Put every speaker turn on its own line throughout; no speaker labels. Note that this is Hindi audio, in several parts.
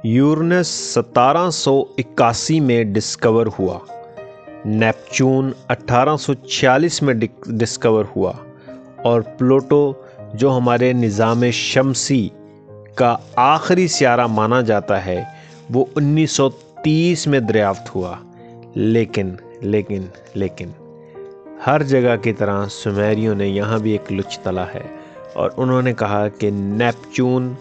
यूरेनस 1781 में डिस्कवर हुआ, नेपच्यून 1846 में डिस्कवर हुआ और प्लूटो जो हमारे निज़ाम शमसी का आखिरी सियारा माना जाता है वो 1930 में दरियाफ्त हुआ। लेकिन लेकिन लेकिन हर जगह की तरह सुमेरियों ने यहाँ भी एक लुच तला है और उन्होंने कहा कि नेपच्यून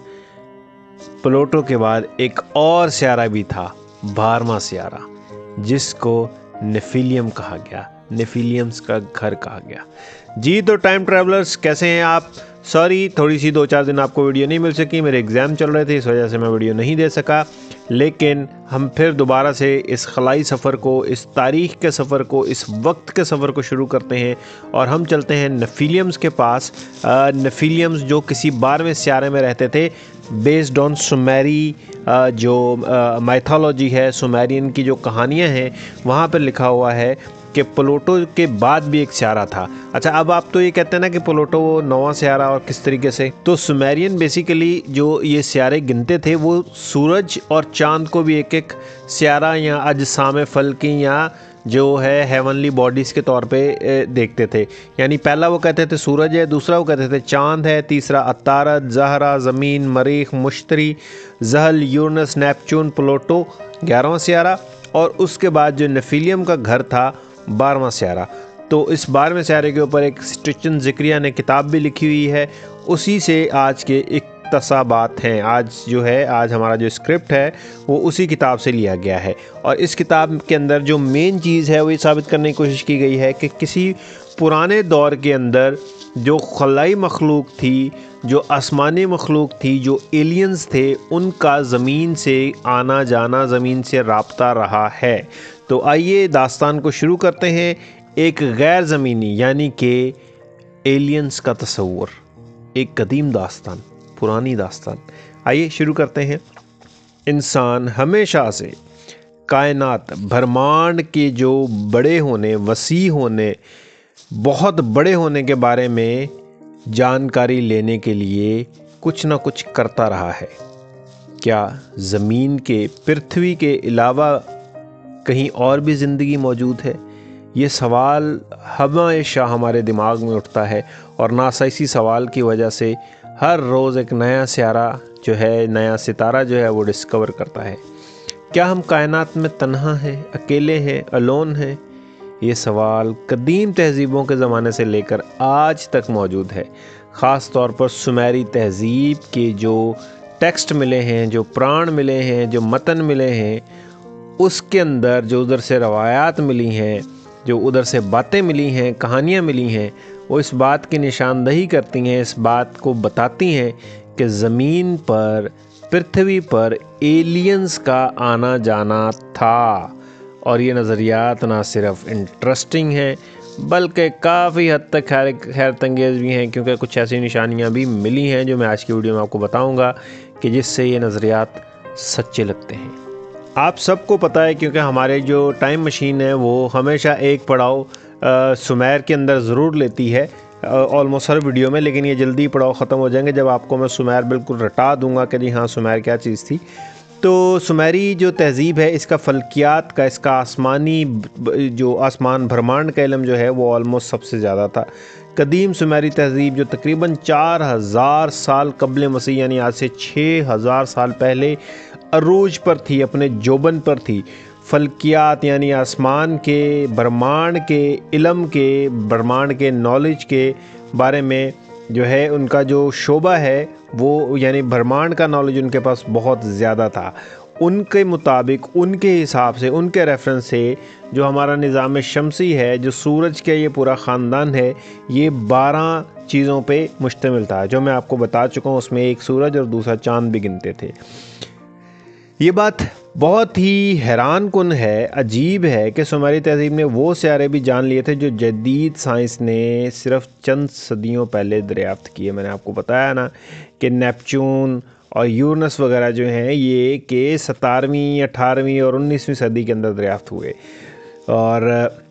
प्लूटो के बाद एक और सियारा भी था, 12वां सियारा, जिसको नेफिलियम कहा गया, नेफिलियम्स का घर कहा गया। जी तो टाइम ट्रैवलर्स, कैसे हैं आप? सॉरी, थोड़ी सी 2-4 दिन आपको वीडियो नहीं मिल सकी, मेरे एग्ज़ाम चल रहे थे, इस वजह से मैं वीडियो नहीं दे सका। लेकिन हम फिर दोबारा से इस खलाई सफ़र को, इस तारीख़ के सफ़र को, इस वक्त के सफ़र को शुरू करते हैं और हम चलते हैं नेफिलियम्स के पास। नेफिलियम्स जो किसी 12वें सियारे में रहते थे, बेस्ड ऑन सुमेरी जो माइथोलॉजी है, सुमेरियन की जो कहानियाँ हैं, वहाँ पर लिखा हुआ है कि प्लूटो के बाद भी एक सियारा था। अच्छा, अब आप तो ये कहते हैं ना कि प्लूटो वो 9वां सियारा, और किस तरीके से? तो सुमेरियन बेसिकली जो ये सियारे गिनते थे वो सूरज और चांद को भी एक एक सियारा या अजसाम फल्की या जो है हेवनली बॉडीज़ के तौर पे देखते थे। यानी पहला वो कहते थे सूरज है, दूसरा वो कहते थे चांद है, तीसरा अतारद, ज़हरा, ज़मीन, मरीख, मुश्तरी, जहल, यूरेनस, नेपच्यून, प्लूटो 11वां सियारा, और उसके बाद जो नेफिलियम का घर था 12वां सियारा। तो इस 12वें सियारे के ऊपर एक स्टिचन ज़िक्रिया ने किताब भी लिखी हुई है, उसी से आज के इक्तसाबात हैं। आज हमारा जो स्क्रिप्ट है वो उसी किताब से लिया गया है और इस किताब के अंदर जो मेन चीज़ है वो ये साबित करने की कोशिश की गई है कि किसी पुराने दौर के अंदर जो खलाई मखलूक थी, जो आसमानी मखलूक थी, जो एलियंस थे, उनका ज़मीन से आना जाना, ज़मीन से राब्ता रहा है। तो आइए दास्तान को शुरू करते हैं। एक गैर ज़मीनी यानी कि एलियंस का तस्वुर, एक कदीम दास्तान, पुरानी दास्तान। आइए शुरू करते हैं। इंसान हमेशा से कायनात, ब्रह्मांड के जो बड़े होने, वसी होने, बहुत बड़े होने के बारे में जानकारी लेने के लिए कुछ ना कुछ करता रहा है। क्या ज़मीन के, पृथ्वी के अलावा कहीं और भी ज़िंदगी मौजूद है? ये सवाल हमेशा हमारे दिमाग में उठता है और नासा इसी सवाल की वजह से हर रोज़ एक नया सियारा जो है, नया सितारा जो है वो डिस्कवर करता है। क्या हम कायनात में तन्हा हैं, अकेले हैं, अलोन हैं? ये सवाल कदीम तहज़ीबों के ज़माने से लेकर आज तक मौजूद है। ख़ास तौर पर सुमेरी तहज़ीब के जो टेक्स्ट मिले हैं, जो प्राण मिले हैं, जो मतन मिले हैं, उसके अंदर जो उधर से रवायात मिली हैं, जो उधर से बातें मिली हैं, कहानियाँ मिली हैं, वो इस बात की निशानदही करती हैं, इस बात को बताती हैं कि ज़मीन पर, पृथ्वी पर एलियंस का आना जाना था। और ये नज़रियात ना सिर्फ इंटरेस्टिंग हैं बल्कि काफ़ी हद तक हैरत अंगेज़ भी हैं, क्योंकि कुछ ऐसी निशानियाँ भी मिली हैं जो मैं आज की वीडियो में आपको बताऊँगा कि जिससे ये नज़रियात सच्चे लगते हैं। आप सबको पता है, क्योंकि हमारे जो टाइम मशीन है वो हमेशा एक पड़ाव सुमेर के अंदर ज़रूर लेती है ऑलमोस्ट हर वीडियो में, लेकिन ये जल्दी पड़ाव ख़त्म हो जाएंगे जब आपको मैं सुमेर बिल्कुल रटा दूंगा कि जी हाँ सुमेर क्या चीज़ थी। तो सुमेरी जो तहज़ीब है, इसका फ़ल्कियात का, इसका आसमानी जो आसमान ब्रह्मांड का इल्म जो है वो ऑलमोस्ट सबसे ज़्यादा था। कदीम सुमेरी तहज़ीब जो तकरीबन 4000 साल कबल मसीह यानी आज से 6000 साल पहले अरूज पर थी, अपने जोबन पर थी। फ़ल्कियात यानी आसमान के, ब्रह्मांड के इल्म के, ब्रह्मांड के नॉलेज के बारे में जो है उनका जो शोबा है वो, यानी ब्रह्मांड का नॉलेज उनके पास बहुत ज़्यादा था। उनके मुताबिक, उनके हिसाब से, उनके रेफरेंस से जो हमारा निज़ाम शमसी है, जो सूरज का ये पूरा ख़ानदान है, ये 12 चीज़ों पे मुश्तमिल था जो मैं आपको बता चुका हूँ। उसमें एक सूरज और दूसरा चाँद भी गिनते थे। ये बात बहुत ही हैरान कुन है, अजीब है कि सुमेरी तहज़ीब ने वो सियारे भी जान लिए थे जो जदीद साइंस ने सिर्फ चंद सदियों पहले दरियाफ्त किए। मैंने आपको बताया ना कि नेपच्यून और यूरेनस वगैरह जो हैं ये के 17वीं, 18वीं और 19वीं सदी के अंदर दरियाफ्त हुए, और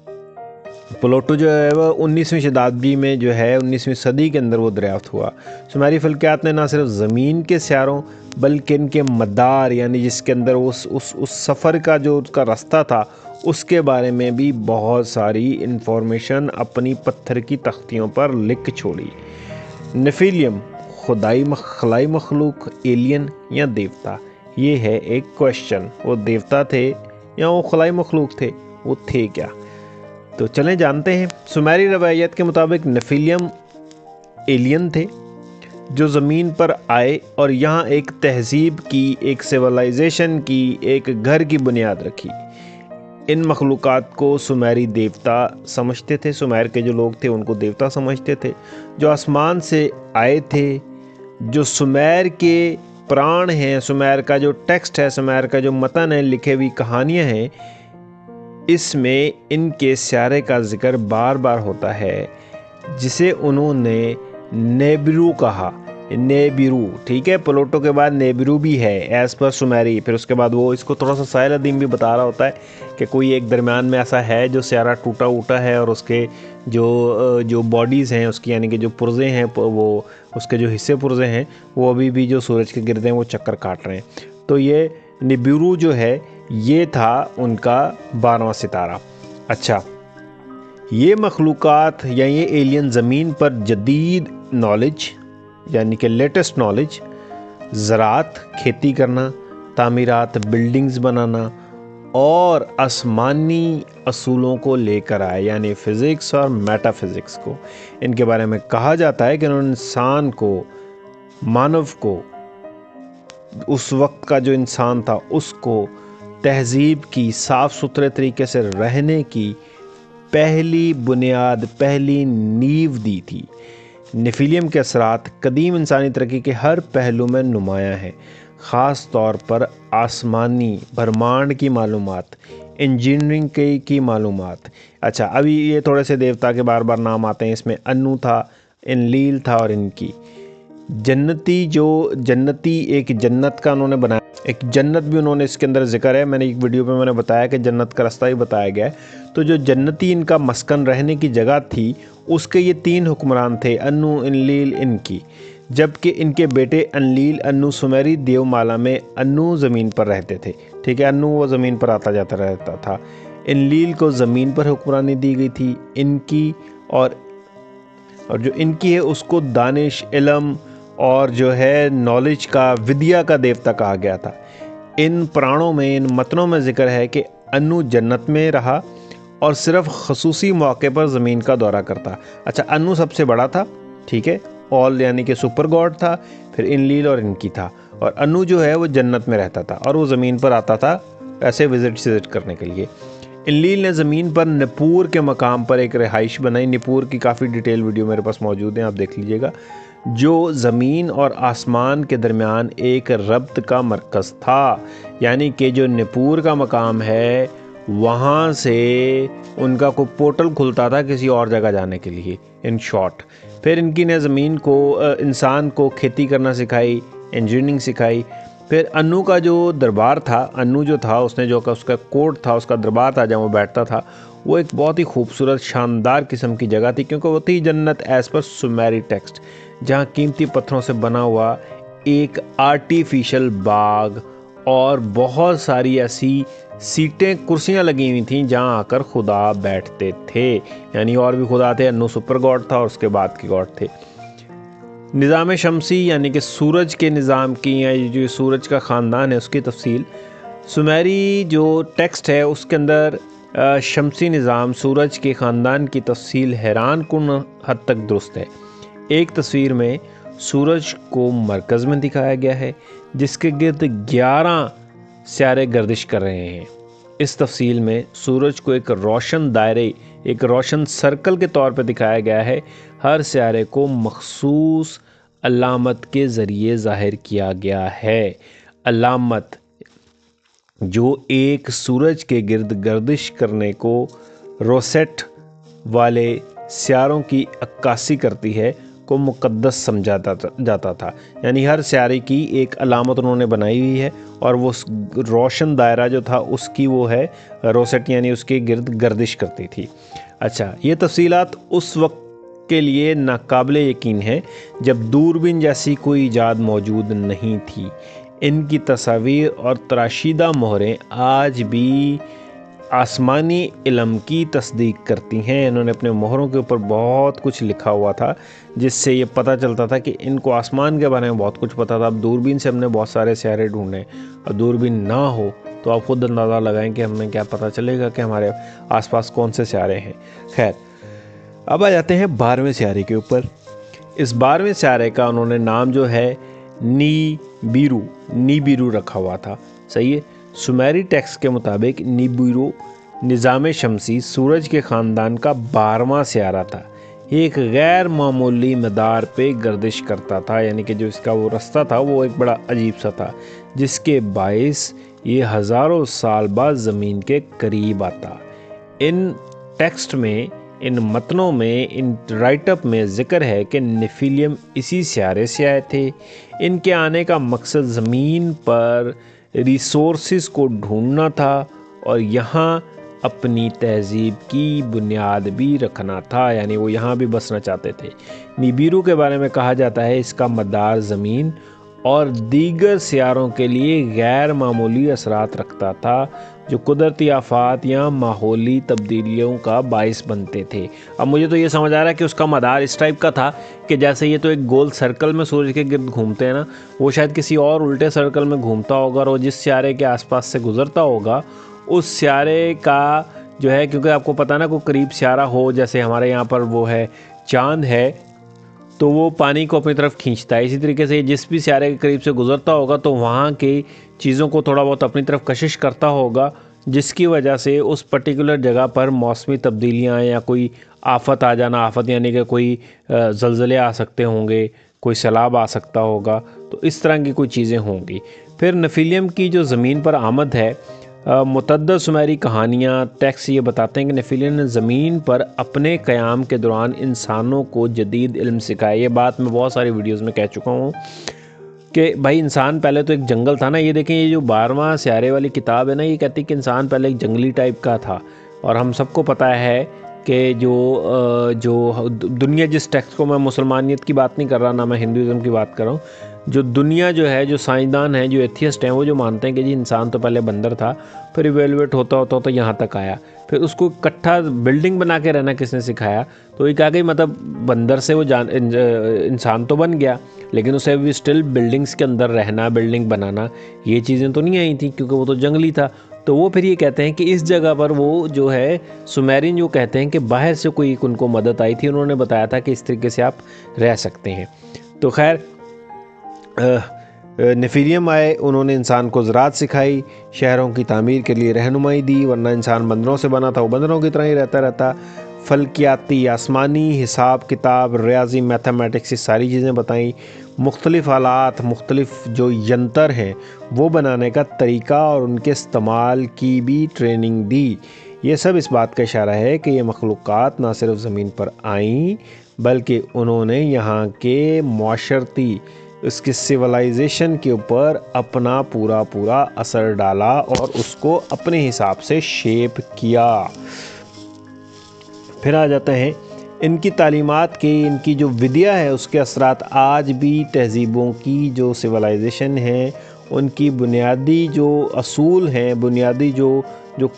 प्लूटो जो है वह 19वीं शताब्दी में जो है 19वीं सदी के अंदर वो दरियाफ्त हुआ। सुमेरी फ़ल्कियात ने ना सिर्फ ज़मीन के सियारों बल्कि इनके मदार यानी जिसके अंदर उस सफ़र का जो उसका रास्ता था उसके बारे में भी बहुत सारी इन्फॉर्मेशन अपनी पत्थर की तख्तियों पर लिख छोड़ी। नेफिलियम खलाई मखलूक, एलियन या देवता? ये है एक क्वेश्चन। वो देवता थे या वो खलाई मखलूक थे? वो थे क्या? तो चलें जानते हैं। सुमेरी रवायत के मुताबिक नेफिलियम एलियन थे जो ज़मीन पर आए और यहाँ एक तहजीब की, एक सिविलाइजेशन की, एक घर की बुनियाद रखी। इन मखलूक़ात को सुमेरी देवता समझते थे। सुमेर के जो लोग थे उनको देवता समझते थे, जो आसमान से आए थे, जो सुमेर के प्राण हैं, सुमेर का जो टेक्स्ट है, सुमेर का जो मतन है, लिखे हुई कहानियाँ हैं, इसमें इनके स्यारे का जिक्र बार बार होता है, जिसे उन्होंने नेबिरू कहा। नेबिरू, ठीक है। प्लूटो के बाद नेबिरू भी है एज़ पर सुमेरी। फिर उसके बाद वो इसको थोड़ा सा साहिल अदीम भी बता रहा होता है कि कोई एक दरमियान में ऐसा है जो स्यारा टूटा उटा है और उसके जो बॉडीज़ हैं उसकी, यानी कि जो पुर्ज़े हैं, वो उसके जो हिस्से पुर्ज़े हैं वो अभी भी जो सूरज के गिर्द हैं वो चक्कर काट रहे हैं। तो ये निबिरू जो है ये था उनका 12वां सितारा। अच्छा, ये मखलूक़ात या ये एलियन ज़मीन पर जदीद नॉलेज यानी कि लेटेस्ट नॉलेज, ज़राअत खेती करना, तामीरात बिल्डिंग्स बनाना और आसमानी असूलों को लेकर आए, यानी फ़िज़िक्स और मेटाफिज़िक्स को। इनके बारे में कहा जाता है कि उन्होंने इंसान को, मानव को, उस वक्त का जो इंसान था उसको तहज़ीब की, साफ़ सुथरे तरीके से रहने की पहली बुनियाद, पहली नींव दी थी। नेफिलियम के असरात कदीम इंसानी तरक्की के हर पहलू में नुमायाँ हैं, ख़ास तौर पर आसमानी ब्रह्मांड की मालूमात, इंजीनियरिंग की मालूमात। अच्छा, अभी ये थोड़े से देवता के बार बार नाम आते हैं। इसमें अन्नू था, इनलील था और इनकी जन्नती एक जन्नत का उन्होंने बनाया, एक जन्नत भी उन्होंने इसके अंदर जिक्र है। मैंने एक वीडियो पे मैंने बताया कि जन्नत का रास्ता ही बताया गया है। तो जो जन्नती इनका मस्कन रहने की जगह थी उसके ये 3 हुक्मरान थे, अन्नू, इनलील, इनकी। जबकि इनके बेटे अनलील, अन्नू सुमेरी देवमाला में अन्नू ज़मीन पर रहते थे, ठीक है। अन्नू वो ज़मीन पर आता जाता रहता था। इनलील को ज़मीन पर हुक्मरानी दी गई थी। इनकी और जो इनकी है उसको दानिश, इल्म और जो है नॉलेज का, विद्या का देवता कहा गया था। इन प्राणों में, इन मतनों में जिक्र है कि अन्नू जन्नत में रहा और सिर्फ खसूसी मौके पर ज़मीन का दौरा करता। अच्छा, अन्नू सबसे बड़ा था, ठीक है, ऑल यानी कि सुपर गॉड था। फिर इनलील और इनकी था, और अन्नू जो है वो जन्नत में रहता था और वो ज़मीन पर आता था ऐसे विज़िट करने के लिए। इनलील ने ज़मीन पर निपुर के मकाम पर एक रिहाइश बनाई। निपुर की काफ़ी डिटेल वीडियो मेरे पास मौजूद है, आप देख लीजिएगा, जो ज़मीन और आसमान के दरमियान एक रब्त का मरकज़ था। यानी कि जो निपुर का मकाम है वहाँ से उनका कोई पोर्टल खुलता था किसी और जगह जाने के लिए, इन शॉर्ट। फिर इनकी ने ज़मीन को, इंसान को खेती करना सिखाई, इंजीनियरिंग सिखाई। फिर अन्नू का जो दरबार था, अन्नू जो था उसने जो उसका कोर्ट था, उसका दरबार था जहाँ वो बैठता था, वो एक बहुत ही खूबसूरत शानदार किस्म की जगह थी, क्योंकि वो थी जन्नत एज़ पर सुमेरी टेक्स्ट, जहाँ कीमती पत्थरों से बना हुआ एक आर्टिफिशियल बाग और बहुत सारी ऐसी सीटें, कुर्सियाँ लगी हुई थीं जहाँ आकर खुदा बैठते थे। यानी और भी खुदा थे, अन्नू सुपर गॉड था और उसके बाद के गॉड थे। निज़ाम शमसी यानी कि सूरज के निज़ाम की, या जो सूरज का ख़ानदान है उसकी तफसील, सुमेरी जो टेक्स्ट है उसके अंदर शमसी निज़ाम, सूरज के ख़ानदान की तफसील हैरान कुन हद तक दुरुस्त है। एक तस्वीर में सूरज को मरकज़ में दिखाया गया है जिसके गिर्द 11 स्यारे गर्दिश कर रहे हैं। इस तफसील में सूरज को एक रोशन दायरे, एक रोशन सर्कल के तौर पर दिखाया गया है। हर स्यारे को मखसूस अलामत के ज़रिए ज़ाहिर किया गया है। अलामत जो एक सूरज के गिर्द गर्दिश करने को रोसेट वाले स्यारों की अक्कासी करती है को मुक़द्दस समझा जाता था। यानी हर स्यारे की एक अलामत उन्होंने बनाई हुई है और वो रोशन दायरा जो था उसकी वो है रोसेट, यानी उसके गिर्द गर्दिश करती थी। अच्छा, ये तफसीलात उस वक्त के लिए नाकाबिले यकीन है जब दूरबीन जैसी कोई इजाद मौजूद नहीं थी। इनकी तस्वीर और तराशीदा मोहरें आज भी आसमानी इल्म की तस्दीक करती हैं। इन्होंने अपने मोहरों के ऊपर बहुत कुछ लिखा हुआ था, जिससे ये पता चलता था कि इनको आसमान के बारे में बहुत कुछ पता था। अब दूरबीन से हमने बहुत सारे सियारे ढूंढे, और दूरबीन ना हो तो आप खुद अंदाज़ा लगाएं कि हमें क्या पता चलेगा कि हमारे आसपास कौन से सियारे हैं। खैर, अब आ जाते हैं 12वें सियारे के ऊपर। इस 12वें सियारे का उन्होंने नाम जो है नीबिरू रखा हुआ था। सही है। सुमेरी टेक्स्ट के मुताबिक नीबिरू निज़ाम शमसी सूरज के ख़ानदान का 12वां सियारा था। ये एक गैर मामूली मदार पे गर्दिश करता था, यानी कि जो इसका वो रास्ता था वो एक बड़ा अजीब सा था, जिसके बाइस ये हज़ारों साल बाद ज़मीन के करीब आता। इन टेक्स्ट में, इन मतनों में, इन राइटअप में ज़िक्र है कि नेफिलियम इसी सियारे से आए थे। इनके आने का मकसद ज़मीन पर रिसोर्सेज को ढूंढना था और यहाँ अपनी तहज़ीब की बुनियाद भी रखना था, यानी वो यहाँ भी बसना चाहते थे। निबिरू के बारे में कहा जाता है इसका मदार ज़मीन और दीगर सियारों के लिए गैर मामूली असरात रखता था, जो कुदरती आफात या माहौली तब्दीलियों का बाइस बनते थे। अब मुझे तो ये समझ आ रहा है कि उसका मदार इस टाइप का था कि जैसे ये तो एक गोल सर्कल में सूरज के गिर्द घूमते हैं ना, वो शायद किसी और उल्टे सर्कल में घूमता होगा, और जिस सियारे के आसपास से गुजरता होगा उस सियारे का जो है, क्योंकि आपको पता ना, कोई करीब सियारा हो, जैसे हमारे यहाँ पर वो है चांद है, तो वो पानी को अपनी तरफ खींचता है। इसी तरीके से जिस भी सियारे के करीब से गुजरता होगा तो वहाँ की चीज़ों को थोड़ा बहुत अपनी तरफ कशिश करता होगा, जिसकी वजह से उस पर्टिकुलर जगह पर मौसमी तब्दीलियाँ या कोई आफत आ जाना, आफत यानी कि कोई ज़लज़ले आ सकते होंगे, कोई सैलाब आ सकता होगा, तो इस तरह की कोई चीज़ें होंगी। फिर नेफिलियम की जो ज़मीन पर आमद है, मुतअद्दिद सुमेरी कहानियाँ, टेक्स्ट ये बताते हैं कि नेफिलियम ने ज़मीन पर अपने क़याम के दौरान इंसानों को जदीद इल्म सिखाया। ये बात मैं बहुत सारी वीडियोस में कह चुका हूँ कि भाई इंसान पहले तो एक जंगल था ना। ये देखें, ये जो 12वां सियारे वाली किताब है ना, ये कहती है कि इंसान पहले एक जंगली टाइप का था, और हम सबको पता है कि जो दुनिया, जिस टेक्स्ट को, मैं मुसलमानियत की बात नहीं कर रहा ना, मैं हिंदुज़म की बात कर रहा हूँ, जो दुनिया जो है, जो साइंसदान हैं, जो एथियस्ट हैं, वो जो मानते हैं कि जी इंसान तो पहले बंदर था, फिर इवेलुएट होता होता तो यहाँ तक आया, फिर उसको इकट्ठा बिल्डिंग बना के रहना किसने सिखाया, तो ये कहा गई मतलब बंदर से वो इंसान तो बन गया, लेकिन उसे भी स्टिल बिल्डिंग्स के अंदर रहना, बिल्डिंग बनाना, ये चीज़ें तो नहीं आई थी, क्योंकि वो तो जंगली था। तो वो फिर ये कहते हैं कि इस जगह पर वो जो है सुमेरियन जो कहते हैं कि बाहर से कोई उनको मदद आई थी, उन्होंने बताया था कि इस तरीके से आप रह सकते हैं। तो खैर, नेफिलियम आए, उन्होंने इंसान को ज़राअत सिखाई, शहरों की तामीर के लिए रहनुमाई दी, वरना इंसान बंदरों से बना था, वो बंदरों की तरह ही रहता। फल्कियाती, आसमानी, हिसाब किताब, रियाजी, मैथमेटिक्स, ये सारी चीज़ें बताई। मुख्तलिफ़ आलात, मुख्तलिफ़ जो यंत्र हैं वो बनाने का तरीका और उनके इस्तेमाल की भी ट्रेनिंग दी। ये सब इस बात का इशारा है कि ये मखलूक़ात ना सिर्फ ज़मीन पर आईं, बल्कि उन्होंने यहाँ के माशरती, उसकी सिविलाइजेशन के ऊपर अपना पूरा असर डाला और उसको अपने हिसाब से शेप किया। फिर आ जाते हैं इनकी तालीमात के, इनकी जो विद्या है उसके असरात आज भी तहज़ीबों की जो सिविलाइजेशन है, उनकी बुनियादी जो असूल हैं, बुनियादी जो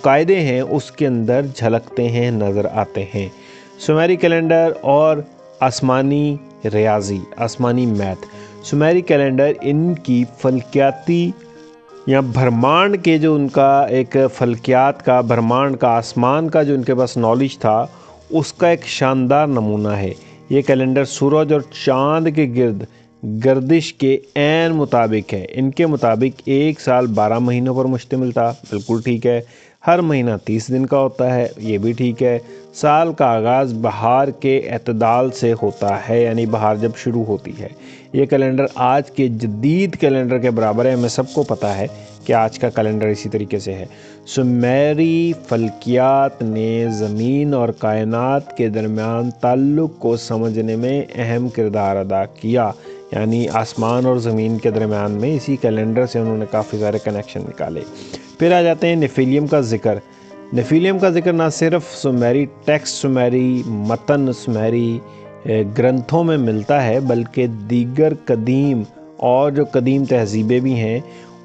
कायदे हैं, उसके अंदर झलकते हैं, नज़र आते हैं। सुमेरी कैलेंडर और आसमानी रियाजी, आसमानी मैथ। सुमेरी कैलेंडर इनकी फल्कियाती या ब्रह्मांड के, जो उनका एक फल्कियात का, ब्रह्मांड का, आसमान का जो उनके पास नॉलेज था, उसका एक शानदार नमूना है। ये कैलेंडर सूरज और चाँद के गिर्द गर्दिश के ऐन मुताबिक है। इनके मुताबिक एक साल 12 महीनों पर मुश्तमिल था, बिल्कुल ठीक है। हर महीना 30 दिन का होता है, ये भी ठीक है। साल का आगाज़ बहार के एतदाल से होता है, यानी बहार जब शुरू होती है। ये कैलेंडर आज के जदीद कैलेंडर के बराबर है। हमें सबको पता है कि आज का कैलेंडर इसी तरीके से है। सुमेरी फल्कियात ने ज़मीन और कायनात के दरमियान ताल्लुक़ को समझने में अहम किरदार अदा किया, यानी आसमान और ज़मीन के दरमियान में इसी कैलेंडर से उन्होंने काफ़ी सारे कनेक्शन निकाले। फिर आ जाते हैं नेफिलियम का ज़िक्र। नेफिलियम का ज़िक्र ना सिर्फ सुमेरी टेक्स्ट, सुमेरी मतन, सुमेरी ग्रंथों में मिलता है, बल्कि दीगर कदीम और जो कदीम तहज़ीबें भी हैं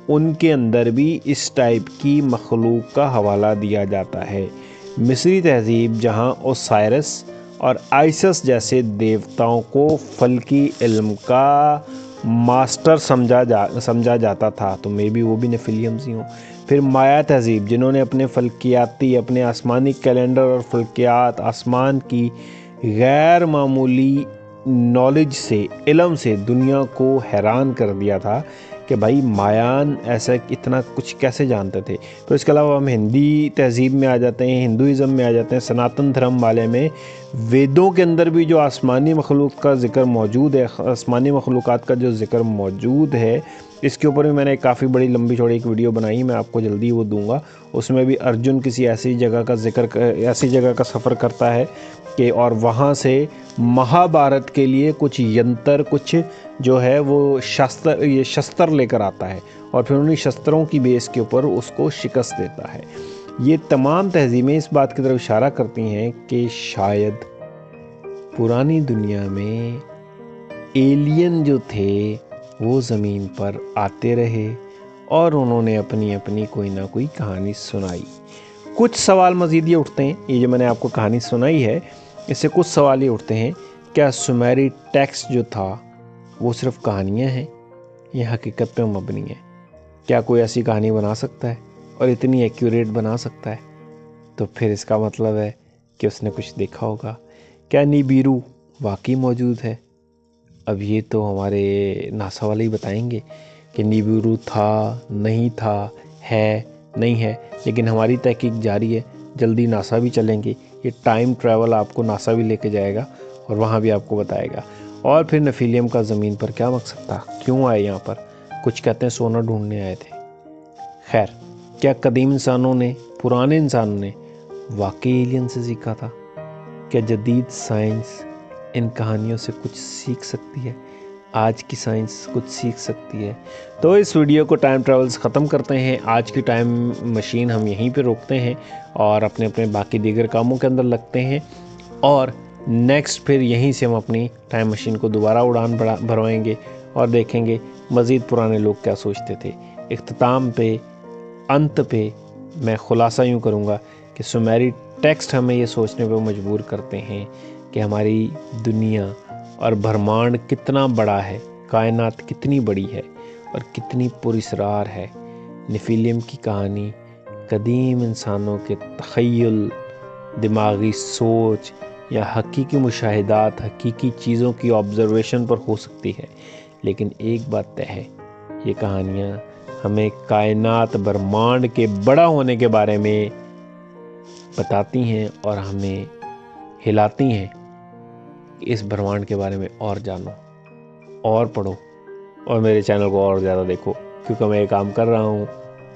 उनके अंदर भी इस टाइप की मखलूक का हवाला दिया जाता है। मिस्री तहज़ीब जहाँ ओसाइरस और आइसस जैसे देवताओं को फल्की इल्म का मास्टर समझा जाता था, तो मे बी वो भी नेफिलियम्स ही हों। फिर माया तहज़ीब जिन्होंने अपने फल्कियाती, अपने आसमानी कैलेंडर और फल्कियात, आसमान की गैर मामूली नॉलेज से, इल्म से दुनिया को हैरान कर दिया था कि भाई मायान ऐसा इतना कुछ कैसे जानते थे। तो इसके अलावा हम हिंदी तहज़ीब में आ जाते हैं, हिंदुइज़म में आ जाते हैं, सनातन धर्म वाले में वेदों के अंदर भी जो आसमानी मखलूक का ज़िक्र मौजूद है, आसमानी मखलूक़ात का जो ज़िक्र मौजूद है, इसके ऊपर भी मैंने काफ़ी बड़ी लंबी चौड़ी एक वीडियो बनाई, मैं आपको जल्दी वो दूंगा। उसमें भी अर्जुन किसी ऐसी जगह का ऐसी जगह का सफ़र करता है कि और वहाँ से महाभारत के लिए कुछ यंत्र, कुछ जो है वो शस्त्र लेकर आता है और फिर उन्हीं शस्त्रों की बेस के ऊपर उसको शिकस्त देता है। ये तमाम तहज़ीबें इस बात की तरफ इशारा करती हैं कि शायद पुरानी दुनिया में एलियन जो थे वो ज़मीन पर आते रहे और उन्होंने अपनी अपनी कोई ना कोई कहानी सुनाई। कुछ सवाल मज़ीद ये उठते हैं, ये जो मैंने आपको कहानी सुनाई है इससे कुछ सवाल ये उठते हैं, क्या सुमेरी टेक्स्ट जो था वो सिर्फ़ कहानियाँ हैं या हकीकत पे मबनी है? क्या कोई ऐसी कहानी बना सकता है और इतनी एक्यूरेट बना सकता है? तो फिर इसका मतलब है कि उसने कुछ देखा होगा। क्या निबिरू वाकई मौजूद है? अब ये तो हमारे नासा वाले ही बताएंगे कि निबिरू था, नहीं था, है, नहीं है, लेकिन हमारी तहकीक जारी है। जल्दी नासा भी चलेंगे, ये टाइम ट्रैवल आपको नासा भी लेके जाएगा और वहाँ भी आपको बताएगा। और फिर नेफिलियम का ज़मीन पर क्या मकसद था, क्यों आए यहाँ पर? कुछ कहते हैं सोना ढूंढने आए थे। खैर, क्या कदीम इंसानों ने, पुराने इंसानों ने वाकई एलियन से सीखा था? क्या जदीद साइंस इन कहानियों से कुछ सीख सकती है? आज की साइंस कुछ सीख सकती है? तो इस वीडियो को टाइम ट्रैवल्स ख़त्म करते हैं। आज की टाइम मशीन हम यहीं पे रोकते हैं और अपने अपने बाकी दीगर कामों के अंदर लगते हैं और नेक्स्ट फिर यहीं से हम अपनी टाइम मशीन को दोबारा उड़ान भरवाएंगे और देखेंगे मज़ीद पुराने लोग क्या सोचते थे। इख्तिताम पे, अंत पे मैं ख़ुलासा यूँ करूँगा कि सुमेरी टेक्स्ट हमें ये सोचने पे मजबूर करते हैं कि हमारी दुनिया और ब्रह्मांड कितना बड़ा है, कायनात कितनी बड़ी है और कितनी पुरअसरार है। नेफिलियम की कहानी कदीम इंसानों के तख़य्युल, दिमागी सोच या हकीकी मुशाहिदात, हकीकी चीज़ों की ऑब्ज़र्वेशन पर हो सकती है, लेकिन एक बात तय है, ये कहानियाँ हमें कायनात, ब्रह्मांड के बड़ा होने के बारे में बताती हैं और हमें हिलाती हैं कि इस ब्रह्मांड के बारे में और जानो और पढ़ो और मेरे चैनल को और ज़्यादा देखो, क्योंकि मैं ये काम कर रहा हूँ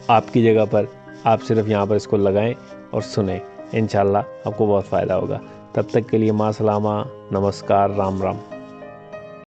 आपकी जगह पर। आप सिर्फ यहाँ पर इसको लगाएं और सुनें, इंशाल्लाह आपको बहुत फ़ायदा होगा। तब तक के लिए माँ सलामा, नमस्कार, राम राम।